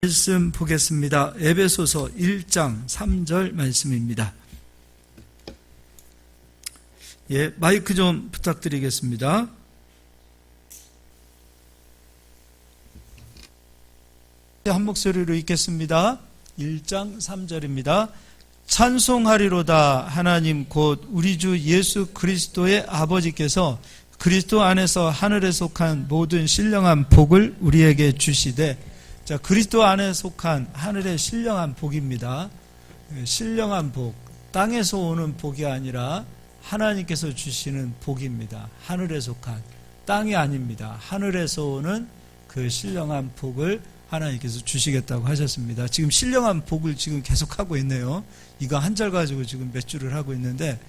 말씀 보겠습니다. 에베소서 1장 3절 말씀입니다. 마이크 좀 부탁드리겠습니다. 한 목소리로 읽겠습니다. 1장 3절입니다. 찬송하리로다. 하나님 곧 우리 주 예수 그리스도의 아버지께서 그리스도 안에서 하늘에 속한 모든 신령한 복을 우리에게 주시되. 자, 그리스도 안에 속한 하늘의 신령한 복입니다. 신령한 복, 땅에서 오는 복이 아니라 하나님께서 주시는 복입니다. 하늘에 속한, 땅이 아닙니다. 하늘에서 오는 그 신령한 복을 하나님께서 주시겠다고 하셨습니다. 지금 신령한 복을 지금 계속하고 있네요. 이거 한 절 가지고 지금 몇 줄을 하고 있는데,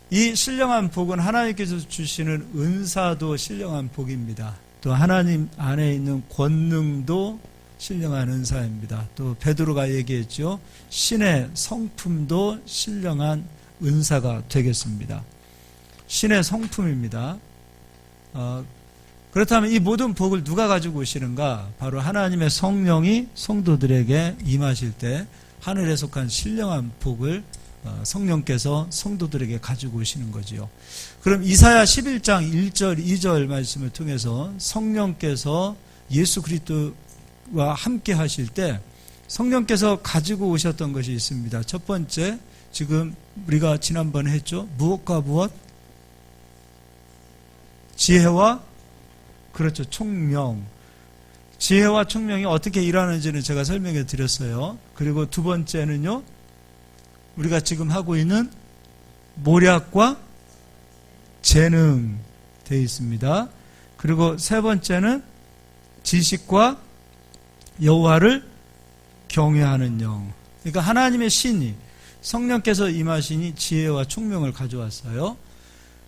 이 신령한 복은 하나님께서 주시는 은사도 신령한 복입니다. 또 하나님 안에 있는 권능도 신령한 은사입니다. 또 베드로가 얘기했죠. 신의 성품도 신령한 은사가 되겠습니다. 신의 성품입니다. 그렇다면 이 모든 복을 누가 가지고 오시는가? 바로 하나님의 성령이 성도들에게 임하실 때 하늘에 속한 신령한 복을 성령께서 성도들에게 가지고 오시는 거지요. 그럼 이사야 11장 1절 2절 말씀을 통해서 성령께서 예수 그리스도와 함께 하실 때 성령께서 가지고 오셨던 것이 있습니다. 첫 번째, 지금 우리가 지난번에 했죠. 무엇과 무엇? 지혜와, 그렇죠, 총명. 지혜와 총명이 어떻게 일하는지는 제가 설명해 드렸어요. 그리고 두 번째는요, 우리가 지금 하고 있는 모략과 재능 되어 있습니다. 그리고 세 번째는 지식과 여호와를 경외하는 영. 그러니까 하나님의 신이, 성령께서 임하시니 지혜와 총명을 가져왔어요.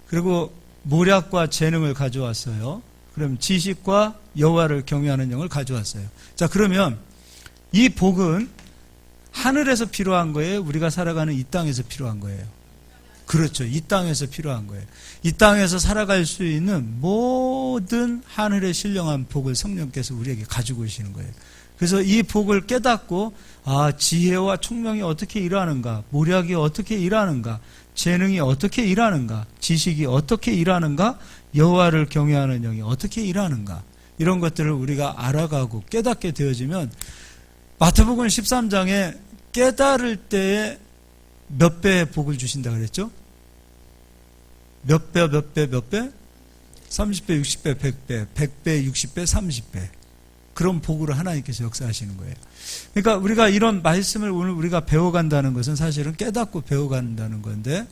그리고 모략과 재능을 가져왔어요. 그럼 지식과 여호와를 경외하는 영을 가져왔어요. 자, 그러면 이 복은 하늘에서 필요한 거예요? 우리가 살아가는 이 땅에서 필요한 거예요? 그렇죠. 이 땅에서 필요한 거예요. 이 땅에서 살아갈 수 있는 모든 하늘의 신령한 복을 성령께서 우리에게 가지고 오시는 거예요. 그래서 이 복을 깨닫고, 지혜와 총명이 어떻게 일하는가, 모략이 어떻게 일하는가, 재능이 어떻게 일하는가, 지식이 어떻게 일하는가, 여호와를 경외하는 영이 어떻게 일하는가, 이런 것들을 우리가 알아가고 깨닫게 되어지면, 마태복음 13장에 깨달을 때에 몇 배의 복을 주신다 그랬죠? 몇 배? 30배, 60배, 100배, 100배, 60배, 30배. 그런 복으로 하나님께서 역사하시는 거예요. 그러니까 우리가 이런 말씀을 오늘 우리가 배워간다는 것은 사실은 깨닫고 배워간다는 건데,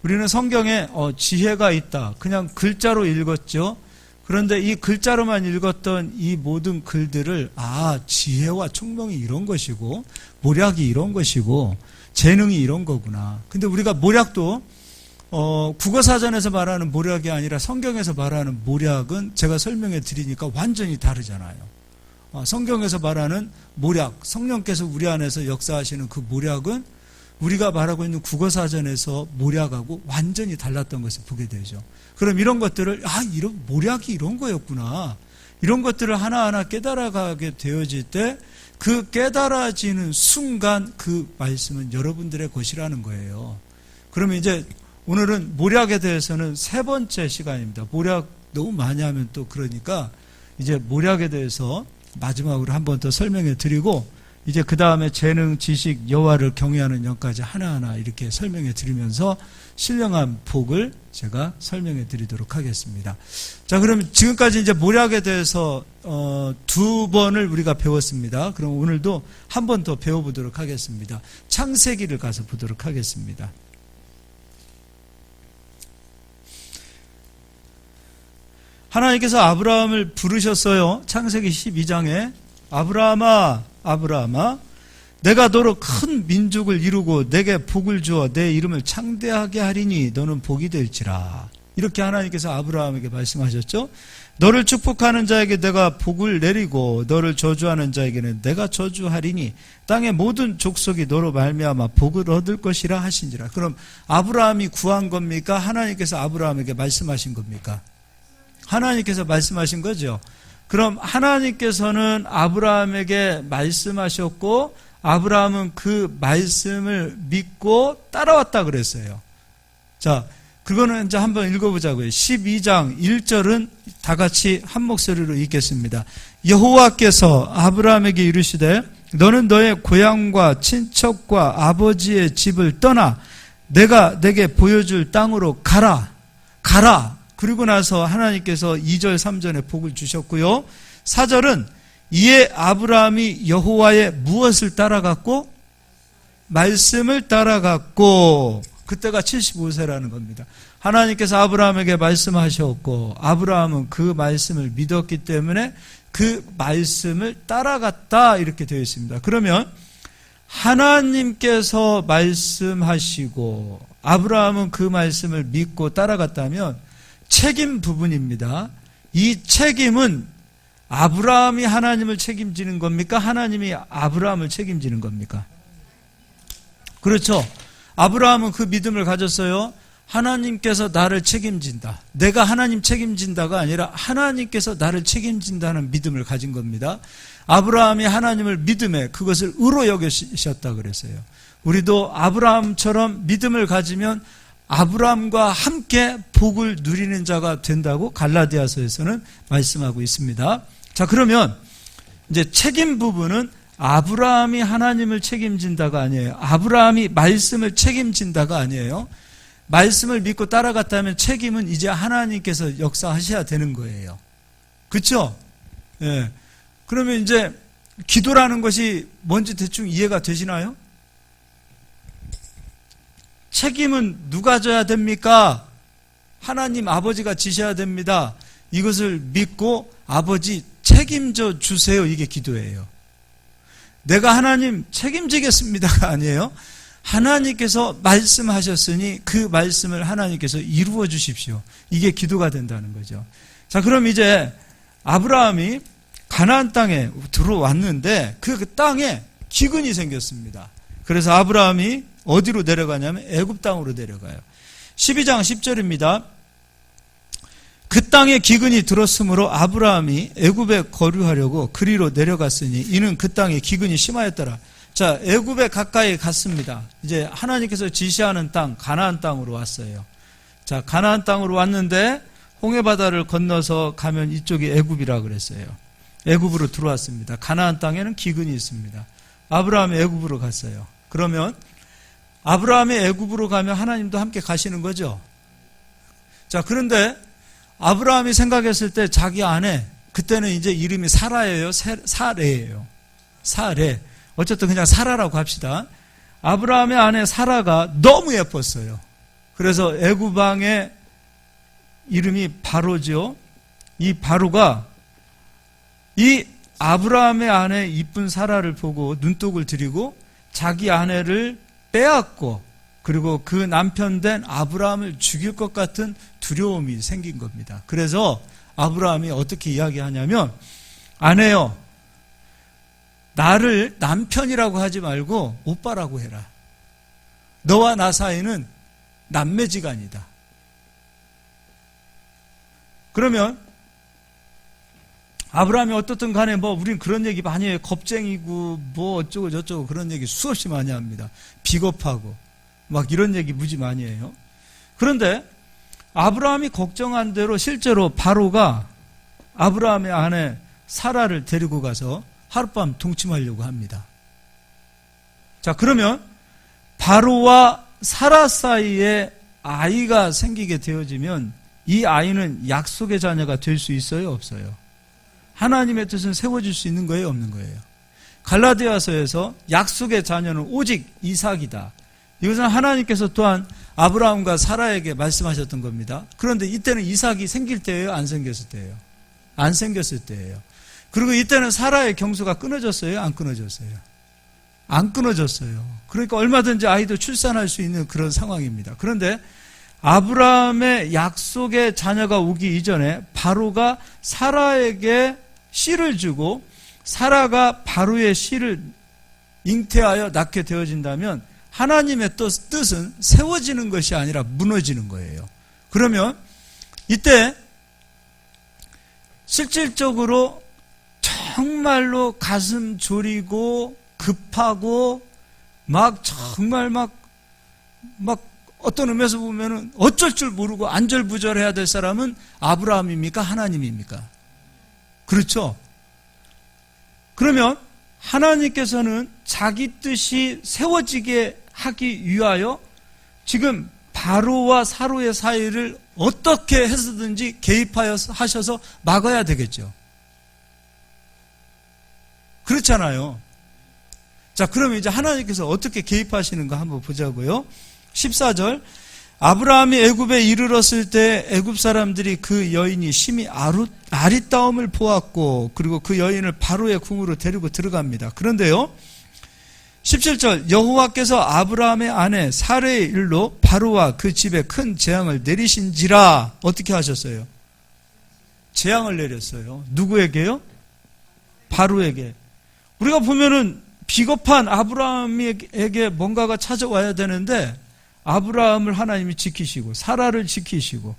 우리는 성경에 지혜가 있다, 그냥 글자로 읽었죠. 그런데 이 글자로만 읽었던 이 모든 글들을, 지혜와 총명이 이런 것이고, 모략이 이런 것이고, 재능이 이런 거구나. 근데 우리가 모략도 국어사전에서 말하는 모략이 아니라 성경에서 말하는 모략은 제가 설명해 드리니까 완전히 다르잖아요. 성경에서 말하는 모략, 성령께서 우리 안에서 역사하시는 그 모략은 우리가 말하고 있는 국어사전에서 모략하고 완전히 달랐던 것을 보게 되죠. 그럼 이런 것들을, 이런 모략이 이런 거였구나, 이런 것들을 하나하나 깨달아가게 되어질 때, 그 깨달아지는 순간 그 말씀은 여러분들의 것이라는 거예요. 그러면 이제 오늘은 모략에 대해서는 세 번째 시간입니다. 모략 너무 많이 하면 또 그러니까 이제 모략에 대해서 마지막으로 한 번 더 설명해 드리고, 이제 그 다음에 재능, 지식, 여호와를 경외하는 영까지 하나하나 이렇게 설명해 드리면서 신령한 복을 제가 설명해 드리도록 하겠습니다. 자, 그럼 지금까지 이제 모략에 대해서 두 번을 우리가 배웠습니다. 그럼 오늘도 한 번 더 배워보도록 하겠습니다. 창세기를 가서 보도록 하겠습니다. 하나님께서 아브라함을 부르셨어요. 창세기 12장에 아브라함아, 아브라함아, 내가 너로 큰 민족을 이루고 내게 복을 주어 내 이름을 창대하게 하리니 너는 복이 될지라. 이렇게 하나님께서 아브라함에게 말씀하셨죠. 너를 축복하는 자에게 내가 복을 내리고 너를 저주하는 자에게는 내가 저주하리니 땅의 모든 족속이 너로 말미암아 복을 얻을 것이라 하신지라. 그럼 아브라함이 구한 겁니까? 하나님께서 아브라함에게 말씀하신 겁니까? 하나님께서 말씀하신 거죠. 그럼 하나님께서는 아브라함에게 말씀하셨고 아브라함은 그 말씀을 믿고 따라왔다 그랬어요. 자, 그거는 이제 한번 읽어보자고요. 12장 1절은 다 같이 한 목소리로 읽겠습니다. 여호와께서 아브라함에게 이르시되 너는 너의 고향과 친척과 아버지의 집을 떠나 내가 내게 보여줄 땅으로 가라. 그리고 나서 하나님께서 2절 3절에 복을 주셨고요. 4절은 이에 아브라함이 여호와의 무엇을 따라갔고? 말씀을 따라갔고, 그때가 75세라는 겁니다. 하나님께서 아브라함에게 말씀하셨고 아브라함은 그 말씀을 믿었기 때문에 그 말씀을 따라갔다 이렇게 되어 있습니다. 그러면 하나님께서 말씀하시고 아브라함은 그 말씀을 믿고 따라갔다면 책임 부분입니다. 이 책임은 아브라함이 하나님을 책임지는 겁니까? 하나님이 아브라함을 책임지는 겁니까? 그렇죠. 아브라함은 그 믿음을 가졌어요. 하나님께서 나를 책임진다. 내가 하나님 책임진다가 아니라 하나님께서 나를 책임진다는 믿음을 가진 겁니다. 아브라함이 하나님을 믿음에 그것을 의로 여기셨다 그랬어요. 우리도 아브라함처럼 믿음을 가지면 아브라함과 함께 복을 누리는 자가 된다고 갈라디아서에서는 말씀하고 있습니다. 자, 그러면 이제 책임 부분은 아브라함이 하나님을 책임진다가 아니에요. 아브라함이 말씀을 책임진다가 아니에요. 말씀을 믿고 따라갔다면 책임은 이제 하나님께서 역사하셔야 되는 거예요. 그렇죠? 예. 그러면 이제 기도라는 것이 뭔지 대충 이해가 되시나요? 책임은 누가 져야 됩니까? 하나님 아버지가 지셔야 됩니다. 이것을 믿고 아버지 책임져 주세요. 이게 기도예요. 내가 하나님 책임지겠습니다가 아니에요. 하나님께서 말씀하셨으니 그 말씀을 하나님께서 이루어 주십시오. 이게 기도가 된다는 거죠. 자, 그럼 이제 아브라함이 가나안 땅에 들어왔는데 그 땅에 기근이 생겼습니다. 그래서 아브라함이 어디로 내려가냐면 애굽 땅으로 내려가요. 12장 10절입니다. 그 땅에 기근이 들었으므로 아브라함이 애굽에 거류하려고 그리로 내려갔으니 이는 그 땅에 기근이 심하였더라. 자, 애굽에 가까이 갔습니다. 이제 하나님께서 지시하는 땅, 가나안 땅으로 왔어요. 자, 가나안 땅으로 왔는데 홍해바다를 건너서 가면 이쪽이 애굽이라 그랬어요. 애굽으로 들어왔습니다. 가나안 땅에는 기근이 있습니다. 아브라함이 애굽으로 갔어요. 그러면 아브라함이 애굽으로 가면 하나님도 함께 가시는 거죠. 자, 그런데 아브라함이 생각했을 때 자기 아내, 그때는 이제 이름이 사라예요, 사레예요. 사레. 어쨌든 그냥 사라라고 합시다. 아브라함의 아내 사라가 너무 예뻤어요. 그래서 애굽 왕의 이름이 바로죠. 이 바로가 이 아브라함의 아내 이쁜 사라를 보고 눈독을 들이고 자기 아내를 빼앗고 그리고 그 남편 된 아브라함을 죽일 것 같은 두려움이 생긴 겁니다. 그래서 아브라함이 어떻게 이야기하냐면 아내여, 나를 남편이라고 하지 말고 오빠라고 해라. 너와 나 사이는 남매지간이다. 그러면 아브라함이 어떻든 간에 우린 그런 얘기 많이 해요. 겁쟁이고 어쩌고 저쩌고 그런 얘기 수없이 많이 합니다. 비겁하고 막 이런 얘기 무지 많이 해요. 그런데 아브라함이 걱정한 대로 실제로 바로가 아브라함의 아내 사라를 데리고 가서 하룻밤 동침하려고 합니다. 자, 그러면 바로와 사라 사이에 아이가 생기게 되어지면 이 아이는 약속의 자녀가 될 수 있어요, 없어요? 하나님의 뜻은 세워질 수 있는 거예요, 없는 거예요? 갈라디아서에서 약속의 자녀는 오직 이삭이다. 이것은 하나님께서 또한 아브라함과 사라에게 말씀하셨던 겁니다. 그런데 이때는 이삭이 생길 때예요, 안 생겼을 때예요? 안 생겼을 때예요. 그리고 이때는 사라의 경수가 끊어졌어요, 안 끊어졌어요? 안 끊어졌어요. 그러니까 얼마든지 아이도 출산할 수 있는 그런 상황입니다. 그런데 아브라함의 약속의 자녀가 오기 이전에 바로가 사라에게 씨를 주고 사라가 바로의 씨를 잉태하여 낳게 되어진다면 하나님의 뜻은 세워지는 것이 아니라 무너지는 거예요. 그러면 이때 실질적으로 정말로 가슴 졸이고 급하고 정말 어떤 의미에서 보면은 어쩔 줄 모르고 안절부절해야 될 사람은 아브라함입니까? 하나님입니까? 그렇죠? 그러면 하나님께서는 자기 뜻이 세워지게 하기 위하여 지금 바로와 사로의 사이를 어떻게 해서든지 개입하여 하셔서 막아야 되겠죠. 그렇잖아요. 자, 그러면 이제 하나님께서 어떻게 개입하시는가 한번 보자고요. 14절, 아브라함이 애굽에 이르렀을 때 애굽 사람들이 그 여인이 심히 아리따움을 보았고, 그리고 그 여인을 바로의 궁으로 데리고 들어갑니다. 그런데요, 17절, 여호와께서 아브라함의 아내 사레의 일로 바로와 그 집에 큰 재앙을 내리신지라. 어떻게 하셨어요? 재앙을 내렸어요. 누구에게요? 바로에게. 우리가 보면은 비겁한 아브라함에게 뭔가가 찾아와야 되는데 아브라함을 하나님이 지키시고 사라를 지키시고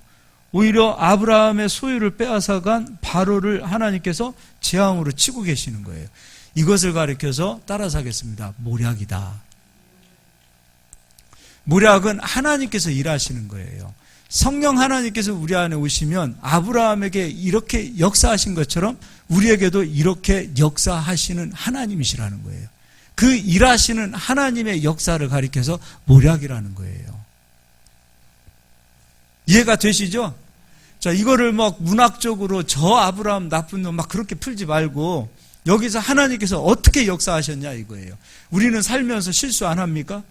오히려 아브라함의 소유를 빼앗아간 바로를 하나님께서 재앙으로 치고 계시는 거예요. 이것을 가리켜서 따라서 하겠습니다. 모략이다. 모략은 하나님께서 일하시는 거예요. 성령 하나님께서 우리 안에 오시면 아브라함에게 이렇게 역사하신 것처럼 우리에게도 이렇게 역사하시는 하나님이시라는 거예요. 그 일하시는 하나님의 역사를 가리켜서 모략이라는 거예요. 이해가 되시죠? 자, 이거를 문학적으로 저 아브라함 나쁜 놈 그렇게 풀지 말고 여기서 하나님께서 어떻게 역사하셨냐 이거예요. 우리는 살면서 실수 안 합니까?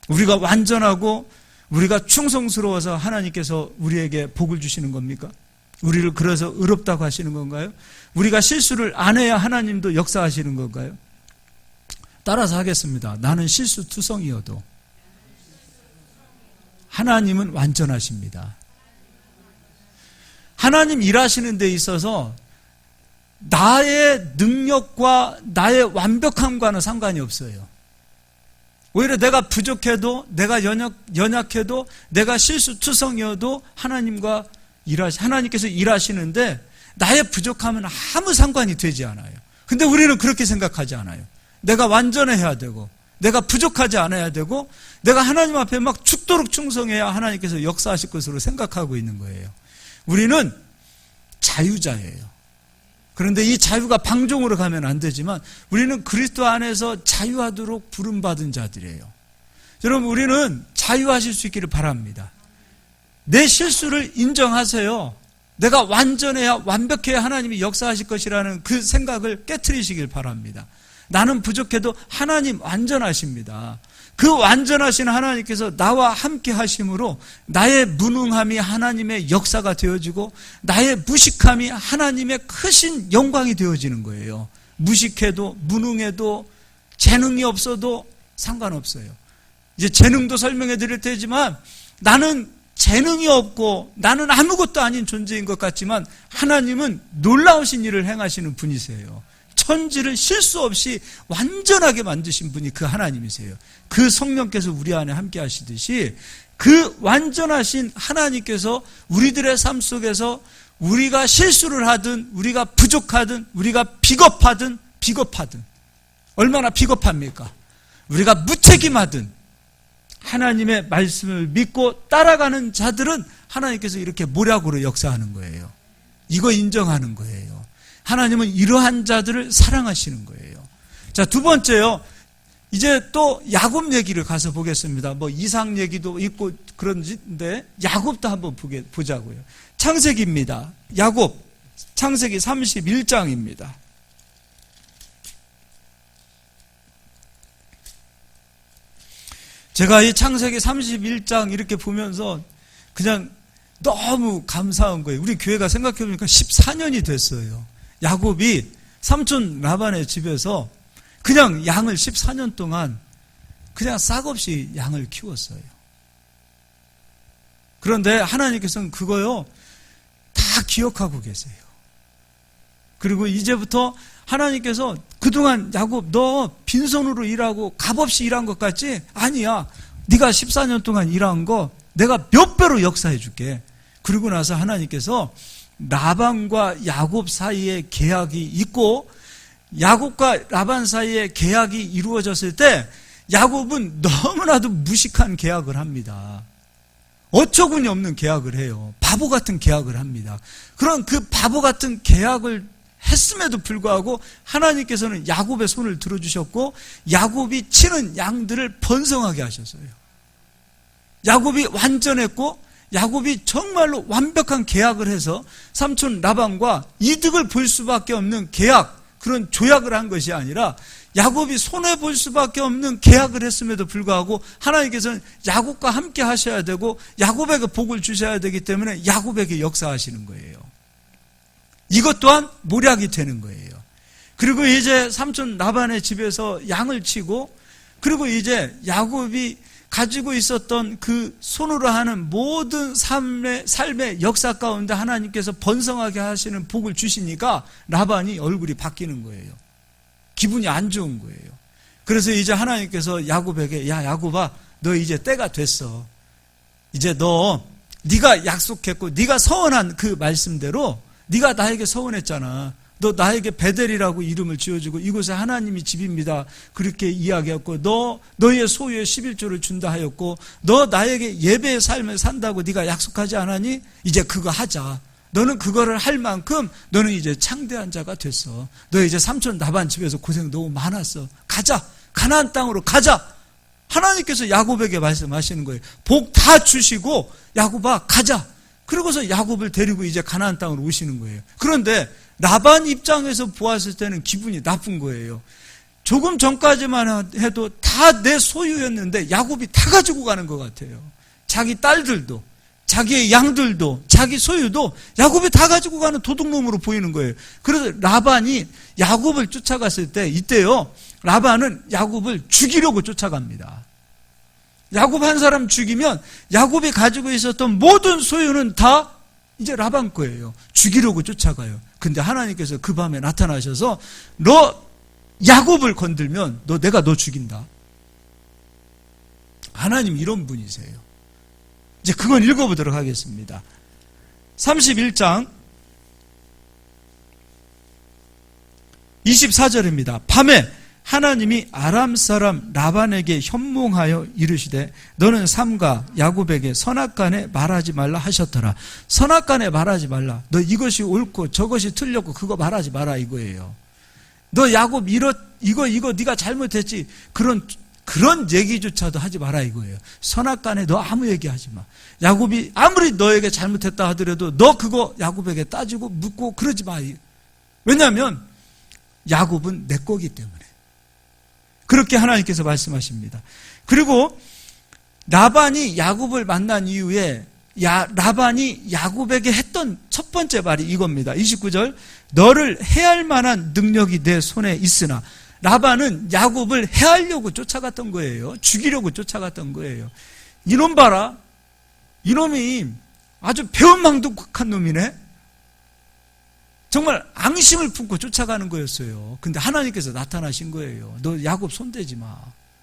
우리가 완전하고 우리가 충성스러워서 하나님께서 우리에게 복을 주시는 겁니까? 우리를 그래서 의롭다고 하시는 건가요? 우리가 실수를 안 해야 하나님도 역사하시는 건가요? 따라서 하겠습니다. 나는 실수투성이어도 하나님은 완전하십니다. 하나님 일하시는 데 있어서 나의 능력과 나의 완벽함과는 상관이 없어요. 오히려 내가 부족해도, 내가 연약해도, 내가 실수투성이어도 하나님께서 일하시는데 나의 부족함은 아무 상관이 되지 않아요. 근데 우리는 그렇게 생각하지 않아요. 내가 완전해야 되고, 내가 부족하지 않아야 되고, 내가 하나님 앞에 죽도록 충성해야 하나님께서 역사하실 것으로 생각하고 있는 거예요. 우리는 자유자예요. 그런데 이 자유가 방종으로 가면 안 되지만 우리는 그리스도 안에서 자유하도록 부름받은 자들이에요. 여러분, 우리는 자유하실 수 있기를 바랍니다. 내 실수를 인정하세요. 내가 완전해야, 완벽해야 하나님이 역사하실 것이라는 그 생각을 깨트리시길 바랍니다. 나는 부족해도 하나님 완전하십니다. 그 완전하신 하나님께서 나와 함께 하심으로 나의 무능함이 하나님의 역사가 되어지고 나의 무식함이 하나님의 크신 영광이 되어지는 거예요. 무식해도 무능해도 재능이 없어도 상관없어요. 이제 재능도 설명해 드릴 테지만 나는 재능이 없고 나는 아무것도 아닌 존재인 것 같지만 하나님은 놀라우신 일을 행하시는 분이세요. 천지를 실수 없이 완전하게 만드신 분이 그 하나님이세요. 그 성령께서 우리 안에 함께 하시듯이 그 완전하신 하나님께서 우리들의 삶 속에서 우리가 실수를 하든 우리가 부족하든 우리가 비겁하든 얼마나 비겁합니까? 우리가 무책임하든 하나님의 말씀을 믿고 따라가는 자들은 하나님께서 이렇게 모략으로 역사하는 거예요. 이거 인정하는 거예요. 하나님은 이러한 자들을 사랑하시는 거예요. 자, 두 번째요. 이제 또 야곱 얘기를 가서 보겠습니다. 이삭 얘기도 있고 그런데 야곱도 한번 보자고요. 창세기입니다. 야곱, 창세기 31장입니다. 제가 이 창세기 31장 이렇게 보면서 그냥 너무 감사한 거예요. 우리 교회가 생각해보니까 14년이 됐어요. 야곱이 삼촌 라반의 집에서 그냥 양을 14년 동안 그냥 싹없이 양을 키웠어요. 그런데 하나님께서는 그거요 다 기억하고 계세요. 그리고 이제부터 하나님께서 그동안 야곱 너 빈손으로 일하고 값없이 일한 것 같지? 아니야. 네가 14년 동안 일한 거 내가 몇 배로 역사해 줄게. 그리고 나서 하나님께서 라반과 야곱 사이에 계약이 있고 야곱과 라반 사이에 계약이 이루어졌을 때 야곱은 너무나도 무식한 계약을 합니다. 어처구니 없는 계약을 해요. 바보 같은 계약을 합니다. 그런 그 바보 같은 계약을 했음에도 불구하고 하나님께서는 야곱의 손을 들어주셨고 야곱이 치는 양들을 번성하게 하셨어요. 야곱이 완전했고 야곱이 정말로 완벽한 계약을 해서 삼촌 라반과 이득을 볼 수밖에 없는 계약, 그런 조약을 한 것이 아니라 야곱이 손해볼 수밖에 없는 계약을 했음에도 불구하고 하나님께서는 야곱과 함께 하셔야 되고 야곱에게 복을 주셔야 되기 때문에 야곱에게 역사하시는 거예요. 이것 또한 모략이 되는 거예요. 그리고 이제 삼촌 라반의 집에서 양을 치고 그리고 이제 야곱이 가지고 있었던 그 손으로 하는 모든 삶의 역사 가운데 하나님께서 번성하게 하시는 복을 주시니까 라반이 얼굴이 바뀌는 거예요. 기분이 안 좋은 거예요. 그래서 이제 하나님께서 야곱에게 야 야곱아 너 이제 때가 됐어. 이제 네가 약속했고 네가 서원한 그 말씀대로 네가 나에게 서원했잖아. 너 나에게 베델이라고 이름을 지어주고 이곳에 하나님이 집입니다. 그렇게 이야기했고 너의 소유의 11조를 준다 하였고 너 나에게 예배의 삶을 산다고 네가 약속하지 않았니? 이제 그거 하자. 너는 그거를 할 만큼 너는 이제 창대한 자가 됐어. 너 이제 삼촌 라반 집에서 고생 너무 많았어. 가자. 가나안 땅으로 가자. 하나님께서 야곱에게 말씀하시는 거예요. 복 다 주시고 야곱아 가자. 그러고서 야곱을 데리고 이제 가나안 땅으로 오시는 거예요. 그런데 라반 입장에서 보았을 때는 기분이 나쁜 거예요. 조금 전까지만 해도 다 내 소유였는데 야곱이 다 가지고 가는 것 같아요. 자기 딸들도 자기의 양들도 자기 소유도 야곱이 다 가지고 가는 도둑놈으로 보이는 거예요. 그래서 라반이 야곱을 쫓아갔을 때 이때요 라반은 야곱을 죽이려고 쫓아갑니다. 야곱 한 사람 죽이면 야곱이 가지고 있었던 모든 소유는 다 이제 라반 거예요. 죽이려고 쫓아가요. 근데 하나님께서 그 밤에 나타나셔서 너 야곱을 건들면 내가 너 죽인다. 하나님 이런 분이세요. 이제 그건 읽어보도록 하겠습니다. 31장 24절입니다. 밤에 하나님이 아람 사람 라반에게 현몽하여 이르시되 너는 삼가 야곱에게 선악간에 말하지 말라 하셨더라. 선악간에 말하지 말라. 너 이것이 옳고 저것이 틀렸고 그거 말하지 마라 이거예요. 너 야곱 이거 네가 잘못했지. 그런 얘기조차도 하지 마라 이거예요. 선악간에 너 아무 얘기하지 마. 야곱이 아무리 너에게 잘못했다 하더라도 너 그거 야곱에게 따지고 묻고 그러지 마. 왜냐하면 야곱은 내 거기 때문에. 그렇게 하나님께서 말씀하십니다. 그리고 라반이 야곱을 만난 이후에 라반이 야곱에게 했던 첫 번째 말이 이겁니다. 29절 너를 해할 만한 능력이 내 손에 있으나 라반은 야곱을 해하려고 쫓아갔던 거예요. 죽이려고 쫓아갔던 거예요. 이놈 봐라. 이놈이 아주 배은망덕한 놈이네. 정말 앙심을 품고 쫓아가는 거였어요. 근데 하나님께서 나타나신 거예요. 너 야곱 손대지 마.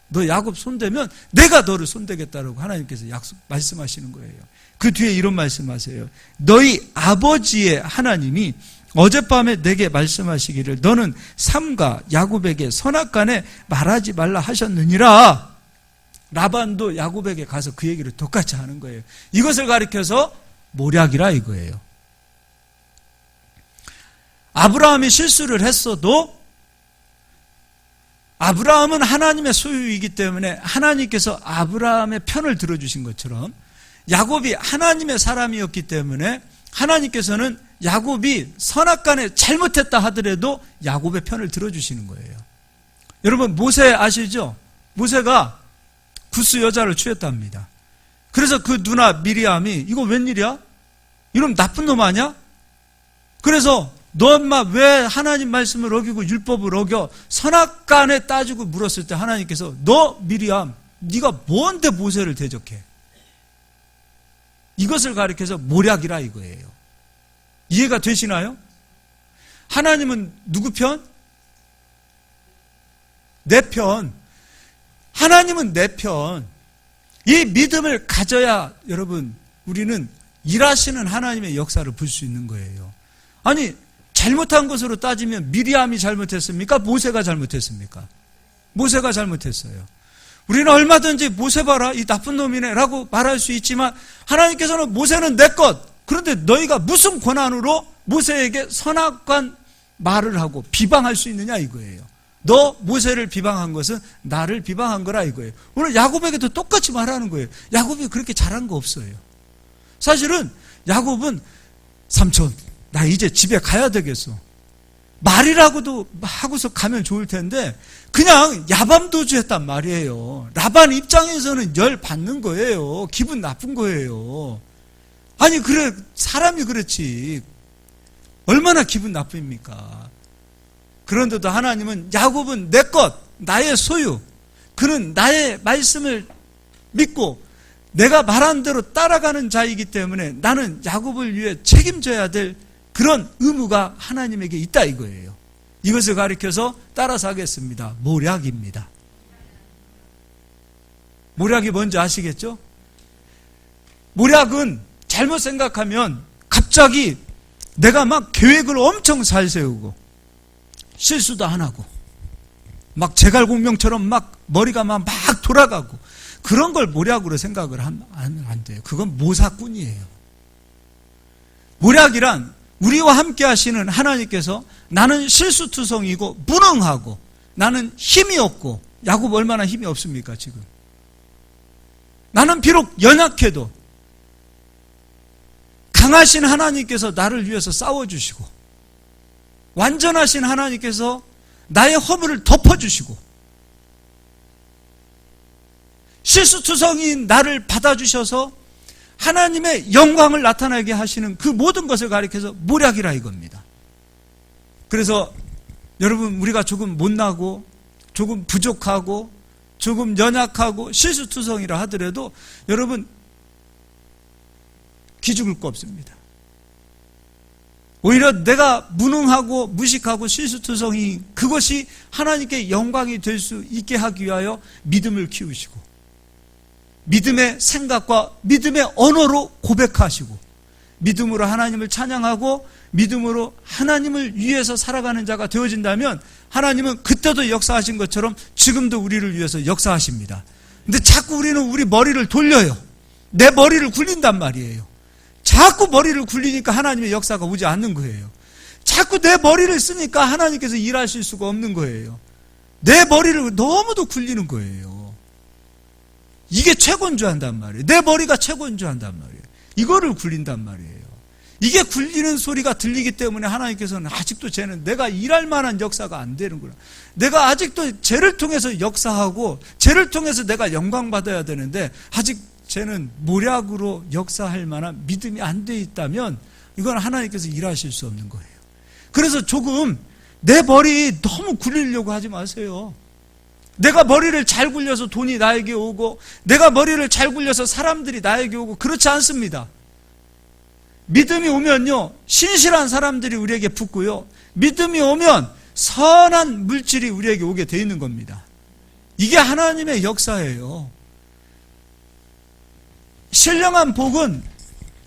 너 야곱 손대면 내가 너를 손대겠다라고 하나님께서 말씀하시는 거예요. 그 뒤에 이런 말씀하세요. 너희 아버지의 하나님이 어젯밤에 내게 말씀하시기를 너는 삼가 야곱에게 선악간에 말하지 말라 하셨느니라. 라반도 야곱에게 가서 그 얘기를 똑같이 하는 거예요. 이것을 가리켜서 모략이라 이거예요. 아브라함이 실수를 했어도 아브라함은 하나님의 소유이기 때문에 하나님께서 아브라함의 편을 들어주신 것처럼 야곱이 하나님의 사람이었기 때문에 하나님께서는 야곱이 선악간에 잘못했다 하더라도 야곱의 편을 들어주시는 거예요. 여러분 모세 아시죠? 모세가 구스 여자를 취했답니다. 그래서 그 누나 미리암이 이거 웬일이야? 이놈 나쁜 놈 아니야? 그래서 너 엄마 왜 하나님 말씀을 어기고 율법을 어겨? 선악간에 따지고 물었을 때 하나님께서 너 미리암 네가 뭔데 모세를 대적해? 이것을 가리켜서 모략이라 이거예요. 이해가 되시나요? 하나님은 누구 편? 내 편. 하나님은 내 편. 이 믿음을 가져야 여러분 우리는 일하시는 하나님의 역사를 볼 수 있는 거예요. 아니, 잘못한 것으로 따지면 미리암이 잘못했습니까? 모세가 잘못했습니까? 모세가 잘못했어요. 우리는 얼마든지 모세 봐라, 이 나쁜 놈이네 라고 말할 수 있지만 하나님께서는 모세는 내 것, 그런데 너희가 무슨 권한으로 모세에게 선악한 말을 하고 비방할 수 있느냐 이거예요. 너 모세를 비방한 것은 나를 비방한 거라 이거예요. 오늘 야곱에게도 똑같이 말하는 거예요. 야곱이 그렇게 잘한 거 없어요. 사실은 야곱은 삼촌, 나 이제 집에 가야 되겠어. 말이라고도 하고서 가면 좋을 텐데 그냥 야밤도주했단 말이에요. 라반 입장에서는 열 받는 거예요. 기분 나쁜 거예요. 아니 그래, 사람이 그렇지 얼마나 기분 나쁩니까? 그런데도 하나님은 야곱은 내 것, 나의 소유, 그는 나의 말씀을 믿고 내가 말한 대로 따라가는 자이기 때문에 나는 야곱을 위해 책임져야 될 그런 의무가 하나님에게 있다 이거예요. 이것을 가리켜서 따라서 하겠습니다. 모략입니다. 모략이 뭔지 아시겠죠? 모략은 잘못 생각하면 갑자기 내가 막 계획을 엄청 잘 세우고 실수도 안 하고 막 제갈공명처럼 막 머리가 막 돌아가고 그런 걸 모략으로 생각을 하면 안 돼요. 그건 모사꾼이에요. 모략이란 우리와 함께 하시는 하나님께서 나는 실수투성이고 무능하고 나는 힘이 없고, 야곱 얼마나 힘이 없습니까 지금? 나는 비록 연약해도 강하신 하나님께서 나를 위해서 싸워주시고 완전하신 하나님께서 나의 허물을 덮어주시고 실수투성이인 나를 받아주셔서 하나님의 영광을 나타나게 하시는 그 모든 것을 가리켜서 모략이라 이겁니다. 그래서 여러분, 우리가 조금 못나고 조금 부족하고 조금 연약하고 실수투성이라 하더라도 여러분 기죽을 거 없습니다. 오히려 내가 무능하고 무식하고 실수투성이, 그것이 하나님께 영광이 될 수 있게 하기 위하여 믿음을 키우시고 믿음의 생각과 믿음의 언어로 고백하시고 믿음으로 하나님을 찬양하고 믿음으로 하나님을 위해서 살아가는 자가 되어진다면 하나님은 그때도 역사하신 것처럼 지금도 우리를 위해서 역사하십니다. 근데 자꾸 우리는 우리 머리를 돌려요. 내 머리를 굴린단 말이에요. 자꾸 머리를 굴리니까 하나님의 역사가 오지 않는 거예요. 자꾸 내 머리를 쓰니까 하나님께서 일하실 수가 없는 거예요. 내 머리를 너무도 굴리는 거예요. 이게 최고인 줄 한단 말이에요. 내 머리가 최고인 줄 한단 말이에요. 이거를 굴린단 말이에요. 이게 굴리는 소리가 들리기 때문에 하나님께서는 아직도 쟤는 내가 일할 만한 역사가 안 되는구나. 내가 아직도 쟤를 통해서 역사하고 쟤를 통해서 내가 영광 받아야 되는데 아직 쟤는 모략으로 역사할 만한 믿음이 안 돼 있다면 이건 하나님께서 일하실 수 없는 거예요. 그래서 조금 내 머리 너무 굴리려고 하지 마세요. 내가 머리를 잘 굴려서 돈이 나에게 오고 내가 머리를 잘 굴려서 사람들이 나에게 오고 그렇지 않습니다. 믿음이 오면요, 신실한 사람들이 우리에게 붙고요, 믿음이 오면 선한 물질이 우리에게 오게 돼 있는 겁니다. 이게 하나님의 역사예요. 신령한 복은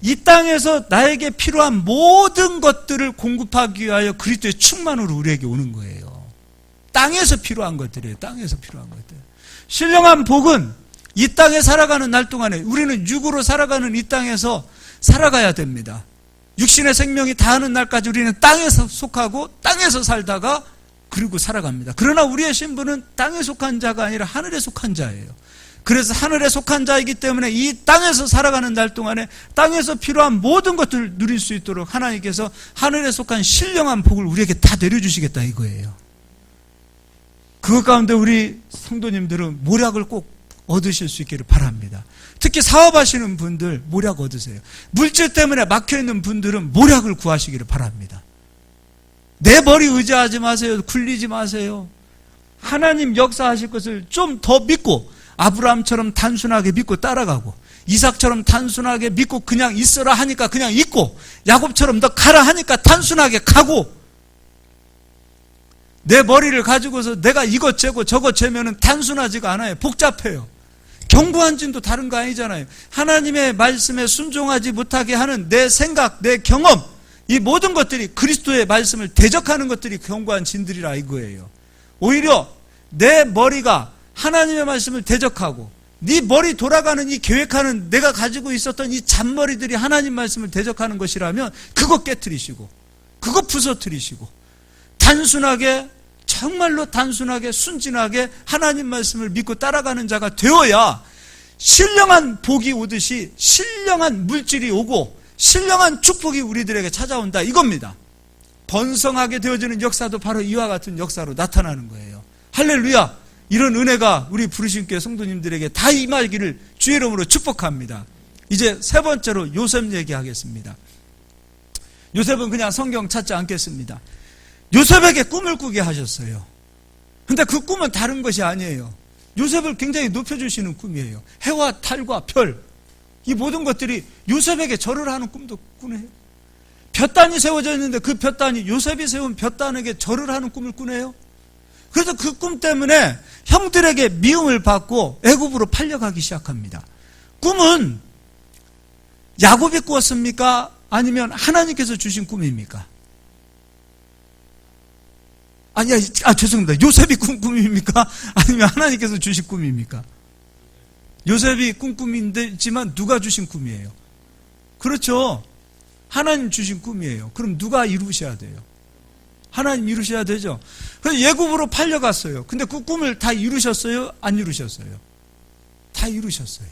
이 땅에서 나에게 필요한 모든 것들을 공급하기 위하여 그리스도의 충만으로 우리에게 오는 거예요. 땅에서 필요한 것들이에요. 땅에서 필요한 것들. 신령한 복은 이 땅에 살아가는 날 동안에 우리는 육으로 살아가는 이 땅에서 살아가야 됩니다. 육신의 생명이 다하는 날까지 우리는 땅에서 속하고 땅에서 살다가 그리고 살아갑니다. 그러나 우리의 신분은 땅에 속한 자가 아니라 하늘에 속한 자예요. 그래서 하늘에 속한 자이기 때문에 이 땅에서 살아가는 날 동안에 땅에서 필요한 모든 것들을 누릴 수 있도록 하나님께서 하늘에 속한 신령한 복을 우리에게 다 내려주시겠다 이거예요. 그것 가운데 우리 성도님들은 모략을 꼭 얻으실 수 있기를 바랍니다. 특히 사업하시는 분들 모략 얻으세요. 물질 때문에 막혀있는 분들은 모략을 구하시기를 바랍니다. 내 머리 의지하지 마세요. 굴리지 마세요. 하나님 역사하실 것을 좀 더 믿고, 아브라함처럼 단순하게 믿고 따라가고, 이삭처럼 단순하게 믿고 그냥 있어라 하니까 그냥 있고, 야곱처럼 너 가라 하니까 단순하게 가고, 내 머리를 가지고서 내가 이것 재고 저것 재면은 단순하지가 않아요. 복잡해요. 견고한지도 다른 거 아니잖아요. 하나님의 말씀에 순종하지 못하게 하는 내 생각, 내 경험, 이 모든 것들이 그리스도의 말씀을 대적하는 것들이 견고한 진들이라 이거예요. 오히려 내 머리가 하나님의 말씀을 대적하고 네 머리 돌아가는 이 계획하는 내가 가지고 있었던 이 잔머리들이 하나님 말씀을 대적하는 것이라면 그거 깨트리시고 그거 부서뜨리시고 단순하게 정말로 단순하게 순진하게 하나님 말씀을 믿고 따라가는 자가 되어야 신령한 복이 오듯이 신령한 물질이 오고 신령한 축복이 우리들에게 찾아온다 이겁니다. 번성하게 되어지는 역사도 바로 이와 같은 역사로 나타나는 거예요. 할렐루야. 이런 은혜가 우리 부르신 교회 성도님들에게 다 임하기를 주의 이름으로 축복합니다. 이제 세 번째로 요셉 얘기하겠습니다. 요셉은 그냥 성경 찾지 않겠습니다. 요셉에게 꿈을 꾸게 하셨어요. 근데 그 꿈은 다른 것이 아니에요. 요셉을 굉장히 높여주시는 꿈이에요. 해와 달과 별, 이 모든 것들이 요셉에게 절을 하는 꿈도 꾸네요. 볕단이 세워져 있는데 그 볕단이 요셉이 세운 볕단에게 절을 하는 꿈을 꾸네요. 그래서 그 꿈 때문에 형들에게 미움을 받고 애굽으로 팔려가기 시작합니다. 꿈은 야곱이 꾸었습니까? 아니면 하나님께서 주신 꿈입니까? 죄송합니다. 요셉이 꾼 꿈입니까? 아니면 하나님께서 주신 꿈입니까? 요셉이 꾼 꿈이지만 누가 주신 꿈이에요? 그렇죠. 하나님 주신 꿈이에요. 그럼 누가 이루셔야 돼요? 하나님 이루셔야 되죠. 그래서 예굽으로 팔려갔어요. 근데 그 꿈을 다 이루셨어요? 안 이루셨어요? 다 이루셨어요.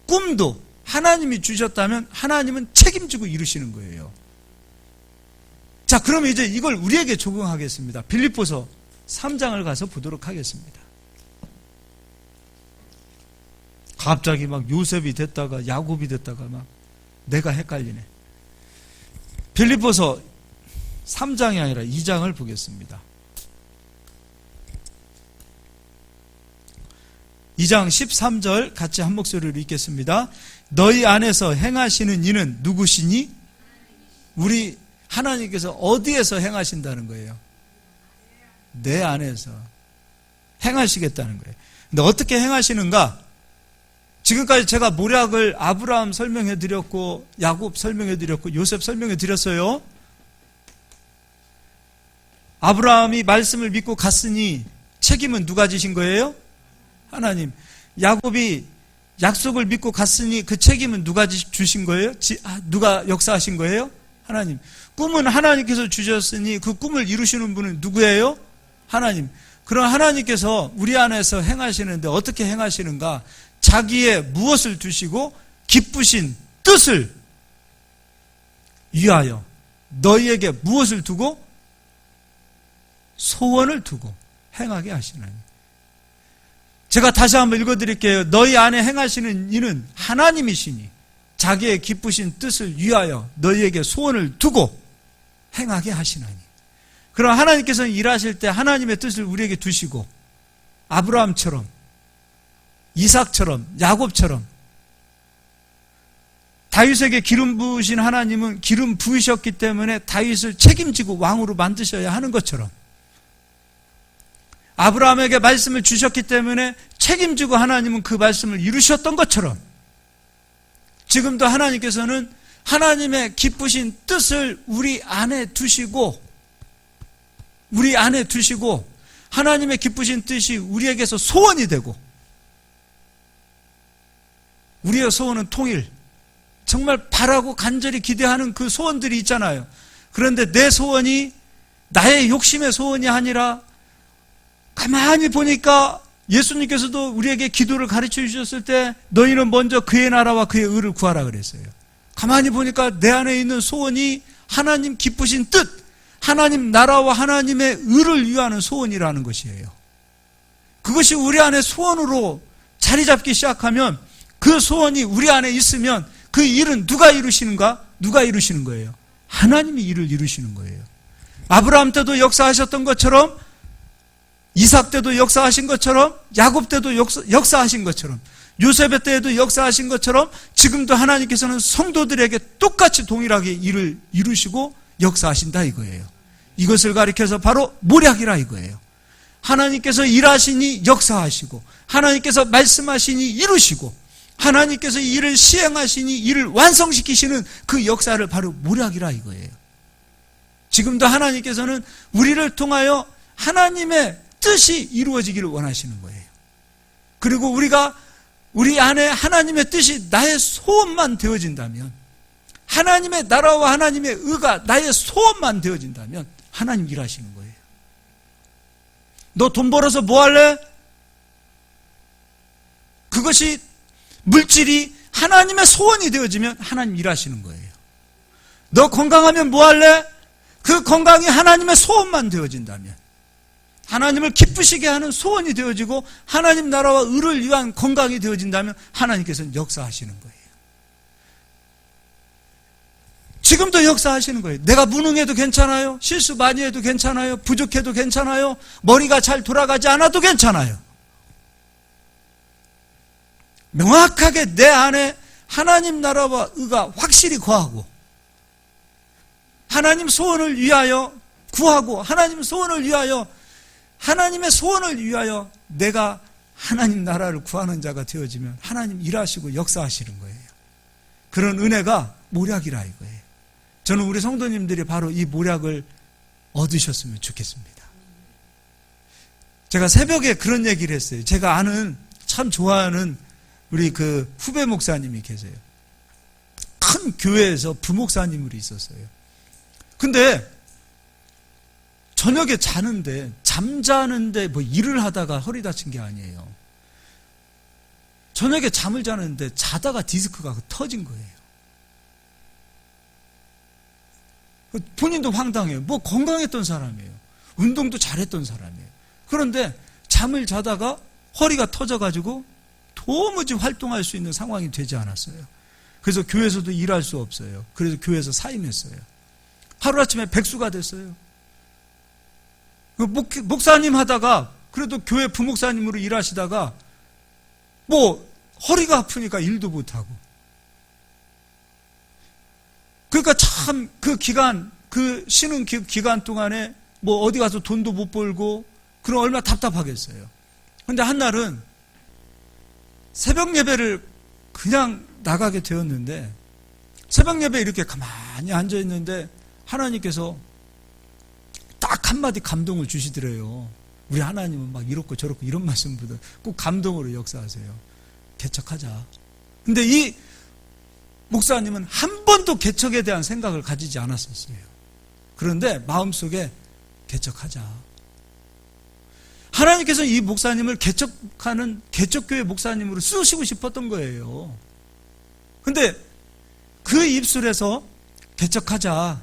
꿈도 하나님이 주셨다면 하나님은 책임지고 이루시는 거예요. 자, 그럼 이제 이걸 우리에게 적용하겠습니다. 빌립보서 3장을 가서 보도록 하겠습니다. 갑자기 막 요셉이 됐다가 야곱이 됐다가 막 내가 헷갈리네. 빌립보서 3장이 아니라 2장을 보겠습니다. 2장 13절 같이 한 목소리로 읽겠습니다. 너희 안에서 행하시는 이는 누구시니? 우리 하나님께서 어디에서 행하신다는 거예요? 내 안에서 행하시겠다는 거예요. 근데 어떻게 행하시는가? 지금까지 제가 모략을 아브라함 설명해 드렸고 야곱 설명해 드렸고 요셉 설명해 드렸어요. 아브라함이 말씀을 믿고 갔으니 책임은 누가 지신 거예요? 하나님. 야곱이 약속을 믿고 갔으니 그 책임은 누가 주신 거예요? 누가 역사하신 거예요? 하나님. 꿈은 하나님께서 주셨으니 그 꿈을 이루시는 분은 누구예요? 하나님. 그럼 하나님께서 우리 안에서 행하시는데 어떻게 행하시는가? 자기의 무엇을 두시고 기쁘신 뜻을 위하여 너희에게 무엇을 두고? 소원을 두고 행하게 하시나니. 제가 다시 한번 읽어드릴게요. 너희 안에 행하시는 이는 하나님이시니 자기의 기쁘신 뜻을 위하여 너희에게 소원을 두고 행하게 하시나니. 그럼 하나님께서는 일하실 때 하나님의 뜻을 우리에게 두시고 아브라함처럼 이삭처럼 야곱처럼 다윗에게 기름 부으신 하나님은 기름 부으셨기 때문에 다윗을 책임지고 왕으로 만드셔야 하는 것처럼 아브라함에게 말씀을 주셨기 때문에 책임지고 하나님은 그 말씀을 이루셨던 것처럼 지금도 하나님께서는 하나님의 기쁘신 뜻을 우리 안에 두시고 하나님의 기쁘신 뜻이 우리에게서 소원이 되고 우리의 소원은 통일, 정말 바라고 간절히 기대하는 그 소원들이 있잖아요. 그런데 내 소원이 나의 욕심의 소원이 아니라 가만히 보니까 예수님께서도 우리에게 기도를 가르쳐 주셨을 때 너희는 먼저 그의 나라와 그의 의를 구하라 그랬어요. 가만히 보니까 내 안에 있는 소원이 하나님 기쁘신 뜻, 하나님 나라와 하나님의 의를 위하는 소원이라는 것이에요. 그것이 우리 안에 소원으로 자리 잡기 시작하면 그 소원이 우리 안에 있으면 그 일은 누가 이루시는가? 누가 이루시는 거예요? 하나님이 일을 이루시는 거예요. 아브라함 때도 역사하셨던 것처럼 이삭 때도 역사하신 것처럼 야곱 때도 역사하신 것처럼 요셉의 때에도 역사하신 것처럼 지금도 하나님께서는 성도들에게 똑같이 동일하게 일을 이루시고 역사하신다 이거예요. 이것을 가리켜서 바로 모략이라 이거예요. 하나님께서 일하시니 역사하시고, 하나님께서 말씀하시니 이루시고, 하나님께서 일을 시행하시니 일을 완성시키시는 그 역사를 바로 모략이라 이거예요. 지금도 하나님께서는 우리를 통하여 하나님의 뜻이 이루어지기를 원하시는 거예요. 그리고 우리가 우리 안에 하나님의 뜻이 나의 소원만 되어진다면, 하나님의 나라와 하나님의 의가 나의 소원만 되어진다면 하나님 일하시는 거예요. 너 돈 벌어서 뭐 할래? 그것이 물질이 하나님의 소원이 되어지면 하나님 일하시는 거예요. 너 건강하면 뭐 할래? 그 건강이 하나님의 소원만 되어진다면, 하나님을 기쁘시게 하는 소원이 되어지고 하나님 나라와 의를 위한 건강이 되어진다면 하나님께서는 역사하시는 거예요. 지금도 역사하시는 거예요. 내가 무능해도 괜찮아요. 실수 많이 해도 괜찮아요. 부족해도 괜찮아요. 머리가 잘 돌아가지 않아도 괜찮아요. 명확하게 내 안에 하나님 나라와 의가 확실히 거하고, 하나님 소원을 위하여 구하고, 하나님 소원을 위하여, 하나님의 소원을 위하여 내가 하나님 나라를 구하는 자가 되어지면 하나님 일하시고 역사하시는 거예요. 그런 은혜가 모략이라 이거예요. 저는 우리 성도님들이 바로 이 모략을 얻으셨으면 좋겠습니다. 제가 새벽에 그런 얘기를 했어요. 제가 아는, 참 좋아하는 우리 그 후배 목사님이 계세요. 큰 교회에서 부목사님으로 있었어요. 근데 저녁에 자는데, 잠자는데 뭐 일을 하다가 허리 다친 게 아니에요. 저녁에 잠을 자는데 자다가 디스크가 터진 거예요. 본인도 황당해요. 뭐 건강했던 사람이에요. 운동도 잘했던 사람이에요. 그런데 잠을 자다가 허리가 터져가지고 도무지 활동할 수 있는 상황이 되지 않았어요. 그래서 교회에서도 일할 수 없어요. 그래서 교회에서 사임했어요. 하루아침에 백수가 됐어요. 목사님 하다가, 그래도 교회 부목사님으로 일하시다가 뭐 허리가 아프니까 일도 못하고, 그러니까 참 그 기간, 그 쉬는 기간 동안에 뭐 어디 가서 돈도 못 벌고, 그럼 얼마나 답답하겠어요. 그런데 한날은 새벽 예배를 그냥 나가게 되었는데, 새벽 예배에 이렇게 가만히 앉아 있는데 하나님께서 딱 한마디 감동을 주시더래요. 우리 하나님은 막 이렇고 저렇고 이런 말씀보다 꼭 감동으로 역사하세요. 개척하자. 근데 이 목사님은 한 번도 개척에 대한 생각을 가지지 않았었어요. 그런데 마음속에 개척하자. 하나님께서 이 목사님을 개척하는 개척교회 목사님으로 쓰시고 싶었던 거예요. 근데 그 입술에서 개척하자,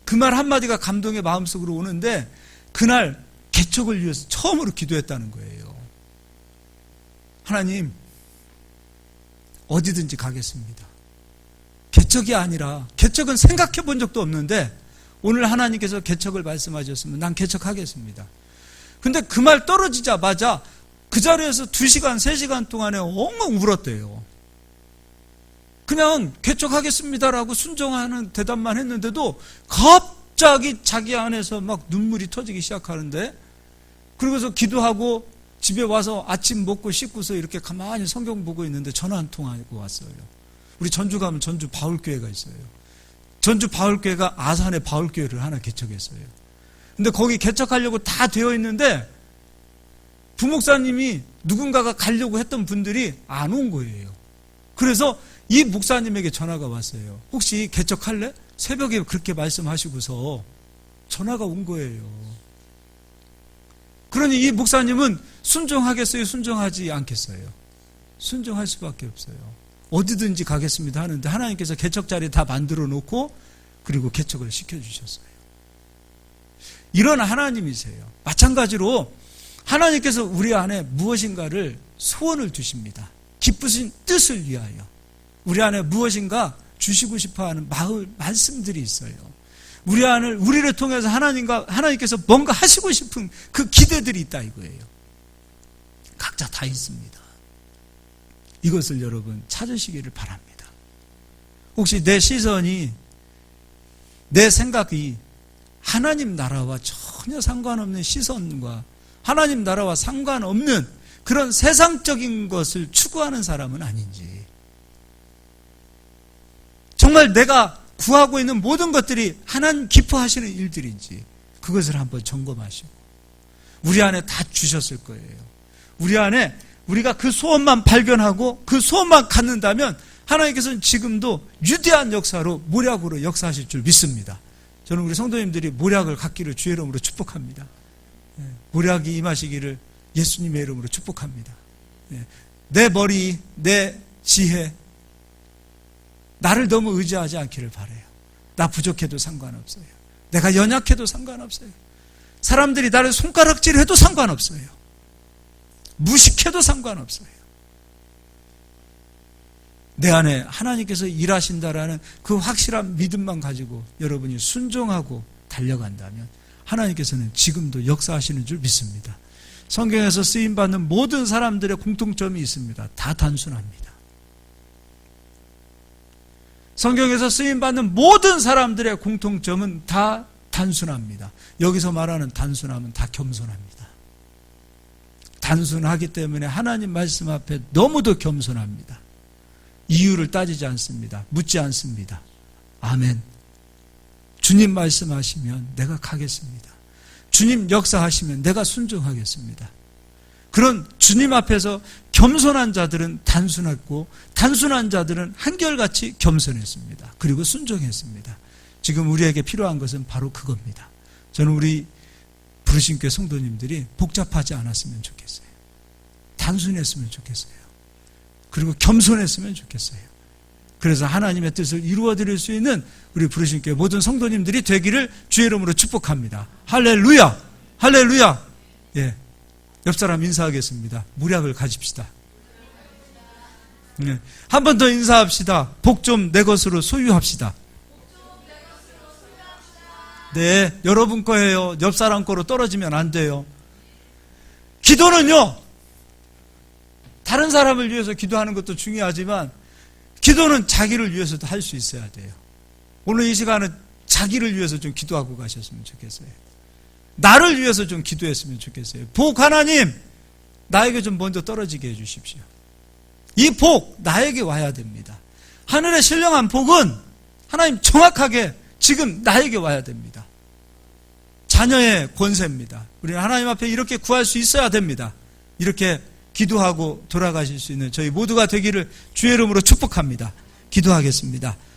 그 말 한마디가 감동의 마음속으로 오는데, 그날 개척을 위해서 처음으로 기도했다는 거예요. 하나님, 어디든지 가겠습니다. 개척이 아니라, 개척은 생각해 본 적도 없는데 오늘 하나님께서 개척을 말씀하셨으면 난 개척하겠습니다. 근데 그 말 떨어지자마자 그 자리에서 2시간, 3시간 동안에 엉엉 울었대요. 그냥 개척하겠습니다라고 순종하는 대답만 했는데도 갑자기 자기 안에서 막 눈물이 터지기 시작하는데, 그러고서 기도하고 집에 와서 아침 먹고 씻고서 이렇게 가만히 성경 보고 있는데 전화 한 통 하고 왔어요. 우리 전주 가면 전주 바울교회가 있어요. 전주 바울교회가 아산에 바울교회를 하나 개척했어요. 근데 거기 개척하려고 다 되어 있는데 부목사님이 누군가가 가려고 했던 분들이 안 온 거예요. 그래서 이 목사님에게 전화가 왔어요. 혹시 개척할래? 새벽에 그렇게 말씀하시고서 전화가 온 거예요. 그러니 이 목사님은 순종하겠어요? 순종하지 않겠어요? 순종할 수밖에 없어요. 어디든지 가겠습니다 하는데 하나님께서 개척 자리 다 만들어 놓고 그리고 개척을 시켜주셨어요. 이런 하나님이세요. 마찬가지로 하나님께서 우리 안에 무엇인가를 소원을 주십니다. 기쁘신 뜻을 위하여 우리 안에 무엇인가 주시고 싶어하는 말씀들이 있어요. 우리를 통해서 하나님께서 뭔가 하시고 싶은 그 기대들이 있다 이거예요. 각자 다 있습니다. 이것을 여러분 찾으시기를 바랍니다. 혹시 내 시선이, 내 생각이 하나님 나라와 전혀 상관없는 시선과 하나님 나라와 상관없는 그런 세상적인 것을 추구하는 사람은 아닌지, 정말 내가 구하고 있는 모든 것들이 하나님 기뻐하시는 일들인지 그것을 한번 점검하시고, 우리 안에 다 주셨을 거예요. 우리 안에 우리가 그 소원만 발견하고 그 소원만 갖는다면 하나님께서는 지금도 위대한 역사로 모략으로 역사하실 줄 믿습니다. 저는 우리 성도님들이 모략을 갖기를 주의 이름으로 축복합니다. 모략이 임하시기를 예수님의 이름으로 축복합니다. 내 머리, 내 지혜, 나를 너무 의지하지 않기를 바라요. 나 부족해도 상관없어요. 내가 연약해도 상관없어요. 사람들이 나를 손가락질해도 상관없어요. 무식해도 상관없어요. 내 안에 하나님께서 일하신다라는 그 확실한 믿음만 가지고 여러분이 순종하고 달려간다면 하나님께서는 지금도 역사하시는 줄 믿습니다. 성경에서 쓰임받는 모든 사람들의 공통점이 있습니다. 다 단순합니다. 성경에서 쓰임받는 모든 사람들의 공통점은 다 단순합니다. 여기서 말하는 단순함은 다 겸손합니다. 단순하기 때문에 하나님 말씀 앞에 너무도 겸손합니다. 이유를 따지지 않습니다. 묻지 않습니다. 아멘. 주님 말씀하시면 내가 가겠습니다. 주님 역사하시면 내가 순종하겠습니다. 그런 주님 앞에서 겸손한 자들은 단순했고, 단순한 자들은 한결같이 겸손했습니다. 그리고 순종했습니다. 지금 우리에게 필요한 것은 바로 그겁니다. 저는 우리 부르신 교회 성도님들이 복잡하지 않았으면 좋겠어요. 단순했으면 좋겠어요. 그리고 겸손했으면 좋겠어요. 그래서 하나님의 뜻을 이루어드릴 수 있는 우리 부르신 교회 모든 성도님들이 되기를 주의 이름으로 축복합니다. 할렐루야! 할렐루야! 예. 옆 사람 인사하겠습니다. 무략을 가집시다. 예. 한 번 더 인사합시다. 복 좀 내 것으로 소유합시다. 네, 여러분 거예요. 옆 사람 거로 떨어지면 안 돼요. 기도는요, 다른 사람을 위해서 기도하는 것도 중요하지만 기도는 자기를 위해서도 할 수 있어야 돼요. 오늘 이 시간은 자기를 위해서 좀 기도하고 가셨으면 좋겠어요. 나를 위해서 좀 기도했으면 좋겠어요. 복 하나님, 나에게 좀 먼저 떨어지게 해주십시오. 이 복 나에게 와야 됩니다. 하늘의 신령한 복은 하나님 정확하게 지금 나에게 와야 됩니다. 자녀의 권세입니다. 우리는 하나님 앞에 이렇게 구할 수 있어야 됩니다. 이렇게 기도하고 돌아가실 수 있는 저희 모두가 되기를 주의 이름으로 축복합니다. 기도하겠습니다.